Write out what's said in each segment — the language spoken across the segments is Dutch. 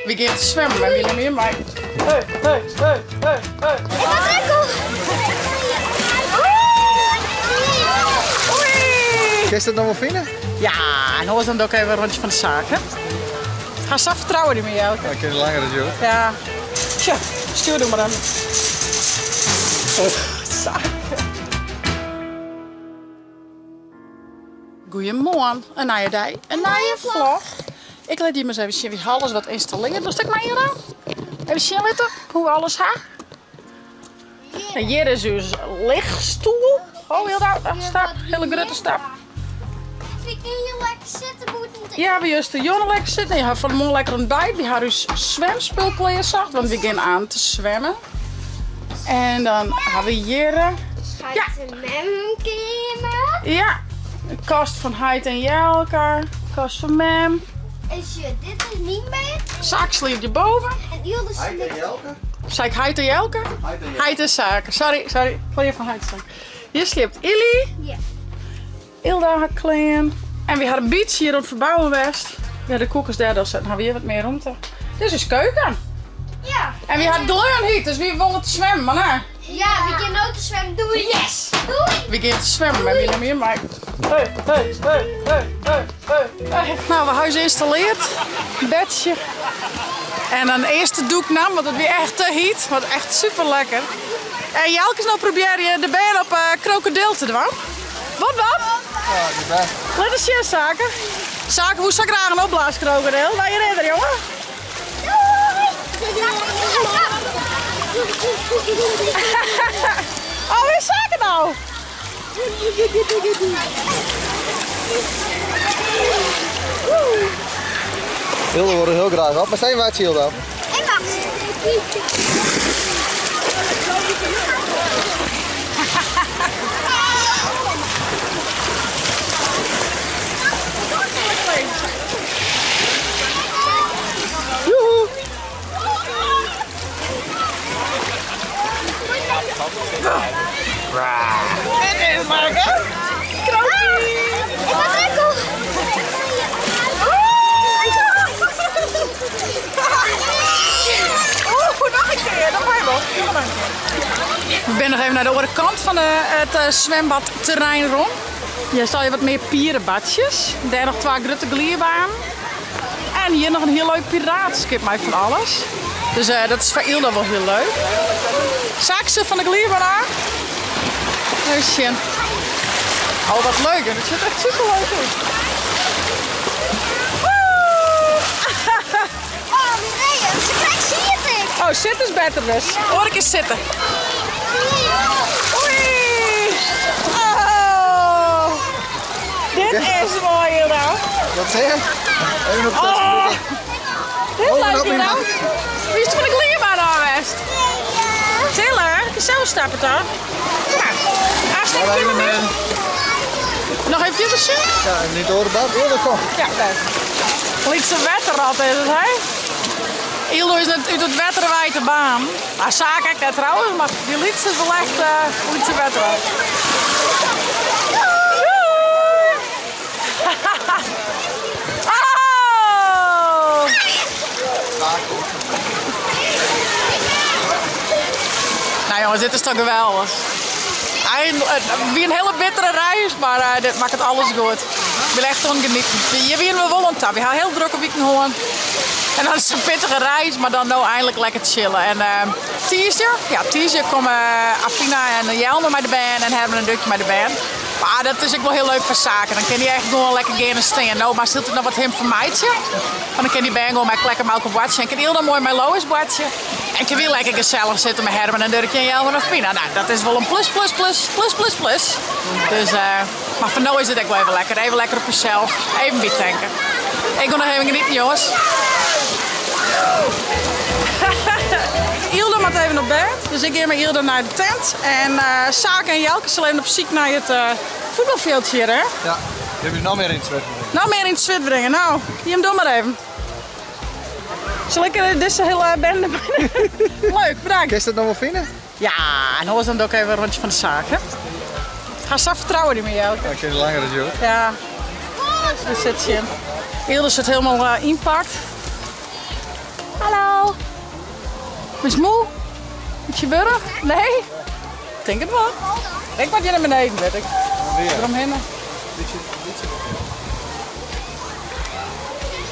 Wie gaat zwemmen met Willem en mij? Hey. Ik ga trekken. Oei! Kun je dat nog wel vinden? Ja, en hoor dan ook even een rondje van de zaak, hè? Ga zelf vertrouwen niet met jou. Ja, ik ken het langer dan jou. Ja. Tja, stuur doe maar dan. Zaak. Goedemorgen, een nieuwe dag, een nieuwe vlog. Ik laat hier maar eens even zien wie alles wat installeert. Dus ik maar hier aan. Even zien laten hoe alles gaat. En hier is dus een lichtstoel. Oh, heel daar, stap, hele grote stap. Ik kan hier lekker zitten, moeten. Ja, we juist de jongen lekker zitten. Je hebt van morgen lekker ontbijt. Die had dus zwemspul klaargezet, want we gaan aan te zwemmen. En dan hebben we hier. Ja. Ja, een kast van Heid en Jelka. Kast van Mem. Is je dit is niet mee? Zaak sliep je boven. En hier is Heid en Jelke? Zei ik Heid en Jelka? Heid en Jelke. Heid en Zaken. Sorry. Van je van Heid en Zaken. Hier sliept Illy. Ja. Ilda had klein. En we hadden een beach hier op het verbouwen west. Ja, de koekers daar dan zetten. Hebben we hier wat meer ruimte. Dit is keuken. Ja. En we hadden de leun hier, dus we wilden te zwemmen, maar nee. Ja, we gaan nooit te zwemmen. Doei. Yes. Doei. We gaan te zwemmen met Willem en mij. Hey. Nou, we huis geïnstalleerd. Bedje. En dan eerst de doek nam, want het weer echt te heet. Wat echt super lekker. En Jelke is nou probeer je de been op krokodil te doen. Wat? Ja, die best. Let eens zien, Zaken. Zaken, hoe zou ik graag een opblaaskrokodil? Waar je redder, jongen? Oh, wie is Zaken nou? Hilde wordt er heel graag op. Maar zijn wij het Hilde dan? Ik wacht. Joehoe. Dit is Marke. Krokie. Ik ga trekken. Oeh, nog een keer. Dat ga je wel. We zijn nog even naar de andere kant van het zwembadterrein rond. Hier zal je wat meer pierenbadjes. Daar nog 2 grote glierbaan. En hier nog een heel leuk piratenskip met van alles. Dus dat is voor Ilda wel heel leuk. Zaak ze van de glierbaan aan. Even zien. Oh, wat leuk. Het ziet echt super leuk uit. Oh, Mireille, ze krijgt zitten. Oh, zitten is beter dus. Hoor ik eens zitten. Oei! Oh! Dit is mooi, Hilda. Wat zeg je? Even op Oh! Dit Oh, leuk, nou, Hilda. Wie is er van de glierbaan aanwest? Ziller, zo stappen toch? Ja. Hartstikke Maar prima. even, Nog even verder zien? ja, niet door de bad. Hilde, kom. Ja, leuk. Liet ze wetter altijd, hè? Hildo is uit het wetterwijte baan. Nou, Zaak ik dat trouwens, maar die liet ze wel echt liet ze wetter. Oh! Nou jongens, dit is toch geweldig. Wie een hele bittere reis, maar dit maakt het alles goed. Ik wil echt ongenieten. Je weer we wollen we gaan heel druk op weekend gewoon. En dan is het een pittige reis, maar dan nou eindelijk lekker chillen. En teaser komen Afina en Jelme met de band en hebben een dukje met de band. Maar dat is ook wel heel leuk voor zaken. Dan kan die echt gewoon lekker gaan staan. Nou, maar zit er nog wat hem voor meidje. En dan kan die band gewoon met lekker melk op watje. En kan heel dan mooi met Lois watje. En kan weer lekker gezellig zitten met Herman en Dirkje en Jelme en Afina. Nou, dat is wel een plus. Dus, maar voor nu is het ook wel even lekker. Even lekker op jezelf. Even biet tanken. Ik wil nog even genieten, jongens. Ilda moet even op bed, dus ik ga met Ilda naar de tent. En Zaken en Jelke zullen even op ziek naar het voetbalveldje hier, hè? Ja, je hebt je nog meer in het zwet. Nou, meer in het zwit brengen. Nou, je hem door maar even. Zal ik deze hele bende Leuk, bedankt. Kun je dat nog wel vinden? Ja, en hoor dan ook even een rondje van de zaak, hè? Ga zelf vertrouwen niet met jou. Ja, ik ken het langer dan jou. Ja, daar zit je in. Ilda zit helemaal inpakt. Ben je moe? Moet je burren? Nee? Ik denk het wel. Ik wat je naar beneden, weet ik. Eromheen. Beetje.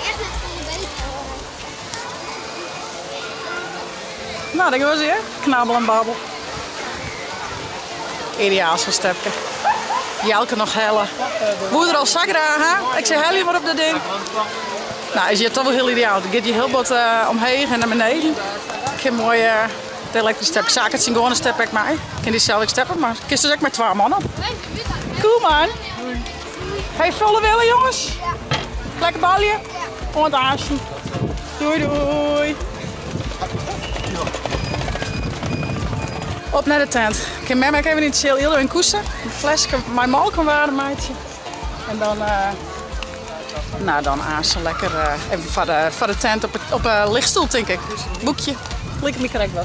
Echt net van je beter. Nou, dat was hij, knabbel en babbel. Ideaal zo'n stepje. Jelke nog hellen. Moeder al zak dragen. Ik zeg, hel je maar op dat ding. Nou, is je toch wel heel ideaal. Dan gaat je heel wat omheen en naar beneden. Ik heb mooi de elektrische step. Zaak het zien gewoon een step ik mij. Ik kan die zelf steppen, maar ik kies dus ook met 2 man op. Cool man. Hey, volle willen jongens? Lekker balje? Om het aansien. Doei doei. Op naar de tent. Ik heb met mij even in het heel heel in koesten. Een flesje, mijn melk kan waren, maatje. En dan, dan aansien lekker even voor de tent op een lichtstoel, denk ik. Boekje. Lik me krijg wat.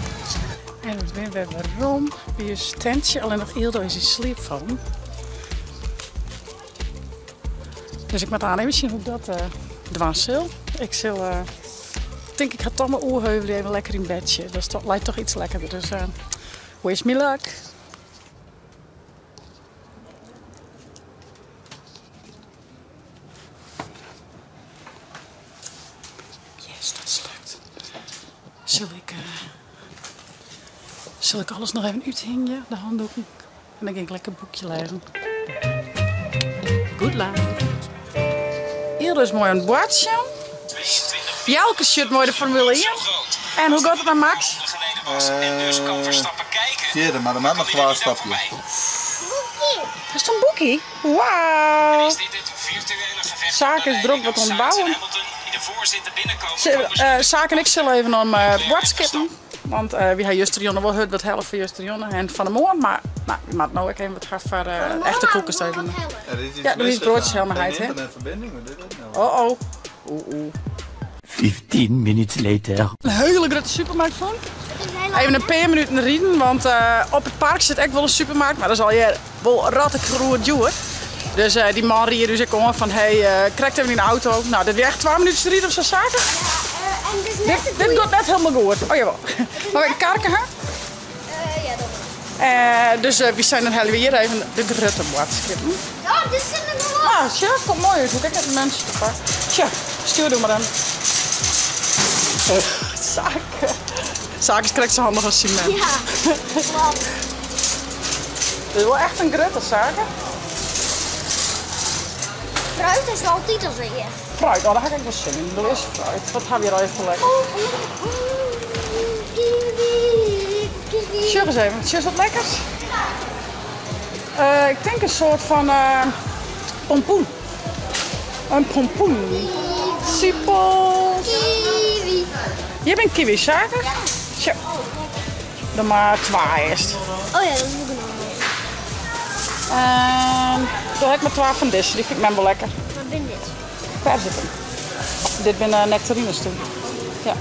En dan zijn we weer rond bij je tentje. Alleen nog Ildo is in slaap vallen. Dus ik moet aan even zien hoe dat dwars zal. Ik denk ik ga toch mijn oorheuvel even lekker in bedje. Dat lijkt toch iets lekkerder. Dus wish me luck. Yes, dat is lukt. Zal ik alles nog even uithingen? De handdoeken. En dan ga ik lekker een boekje lezen. Good life. Hier is mooi een boordje. Jelke shirt mooi de Formule 1. En hoe gaat het met Max? Vierde, maar dan maakt nog 12 stapjes. Dat is een boekie? Wauw. Zaken is druk wat ontbouwen. Zaken en ik zullen even om bord skippen. Want we hebben Justerjonne wel gehoord wat helft van Justerjonne en van de morgen. Maar nou, je maakt nou ook even wat gaan voor echte koekers even. Ja, dat is broodjes helemaal uit, hè? Internetverbinding, wat dit nou? Oh. 15 minutes later. Een hele grote supermarkt van. Even een paar minuten rijden, want op het park zit echt wel een supermarkt. Maar dat is al wel rattengroeid duur. Dus die man riep dus ook van, hey, krijg even in de auto. Nou, dat is echt 2 minuten te rijden of zo zaken. Dit gaat net helemaal goed. Oh jawel. Maar we karken hè? Ja, dat dus we zijn dan heel weer even de grote bord skippen. Oh, dit zit er nog wel. Ah, tja, komt mooi uit. Kijk even mensen te pakken. Tja, stuur doe maar dan. Zaken. Zaken krijgt ze handig als cement. Ja, wow. Dit is wel echt een grote zaken. Fruit is altijd al weer. Fruit, oh, daar ga ik wel zin in. Doe eens fruit. Wat hebben we hier al even lekker? Sjur eens even. Sjur, is wat lekkers? Ik denk een soort van pompoen. Een pompoen. Siepels. Kiwi. Je bent kiwi zaken? Tja. Dan maar 2 eerst. Oh ja, dat moet ik nog. Dan heb ik maar 12 van deze. Die vind ik me wel lekker. Wat ben dit? Perziken. Dit zijn nectarines toen. Ja.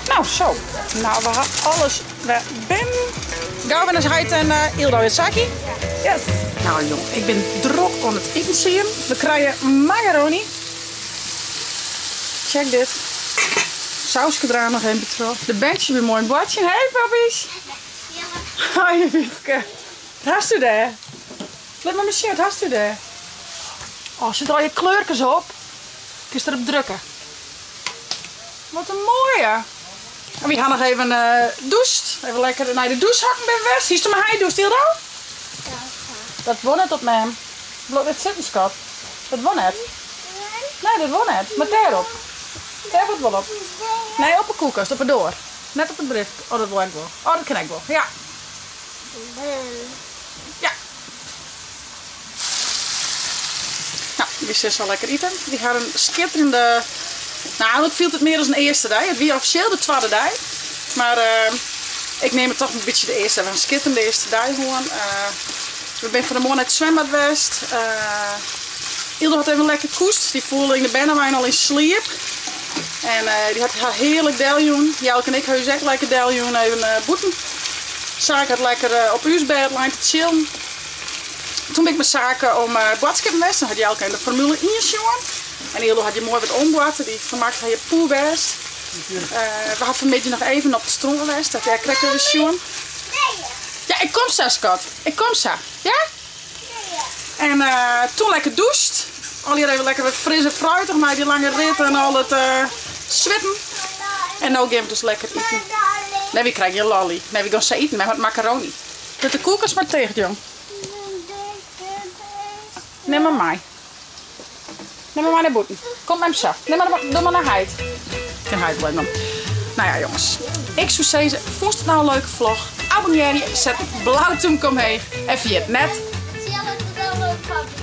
Nou, zo. Nou, we hebben alles weer binnen. Gaan we naar Heid en Ildo en Saki? Yes. Nou jong, ik ben druk aan het inzien. We krijgen macaroni. Check dit. Sausje eraan nog een betrokken. De bandje weer mooi een bordje. Hey pappies. Hoi Wiefke. Wat hast u daar? Let maar mijn shirt, wat hast u daar? Oh, zit er al je kleurtjes op? Kun je erop drukken. Wat een mooie. En we gaan nog even douchen. Even lekker naar de douchehakken bij West. Hier is er maar hij doucht, Hildo? Ja, Dat won het op mij. Dit zit een schat. Dat won het. Nee, dat won het. Maar daarop. Daar wordt wel op. Nee, op de koelkast, op het door. Net op het brief. Oh, dat wil ik wel. Oh, dat kan ik wel. Ja. Ja. Nou, die is wel lekker eten. Die gaan een schitterende... Nou, eigenlijk viel het meer als een eerste dag. Het was officieel de tweede dag. Maar ik neem het toch een beetje de eerste. We gaan schitterende eerste dag gewoon. We zijn van de morgen uit het zwembad geweest. Ildo had even lekker koest. Die voelde in de binnenwijn al in sleep. En die had haar heerlijk deljoen. Jelke en ik hebben echt lekker deljoen even boeten. Zaak had lekker op uw bed lijn te chillen. Toen ben ik met zaken om badskippen geweest. Dan had Jelke in de Formule 1 jongen. En Ildo had je mooi wat omboten. Die vermaakte hij je poel best. We gaan vanmiddag nog even op de stroom geweest. Dat jij krijgt weer zien. Ja, ik kom zo, schat. Ik kom zo. Ja? En toen lekker doucht. Al hier even lekker wat fris en fruitig na die lange rit en al het zwitten. En nu gaan we dus lekker eten. Nee, we krijgen je lolly. Nee, we gaan ze eten met macaroni. Zet de koelkast maar tegen, jong. Neem maar mij. Neem maar naar boeten. Kom met hem zo. Doe maar naar Heid. Geen Heid blijven dan. Nou ja, jongens. Ik zou zeggen, vond het nou een leuke vlog? Abonneer je, zet een blauwe duimpje omheen. En via het net. Zie je dat het wel leuk gaat?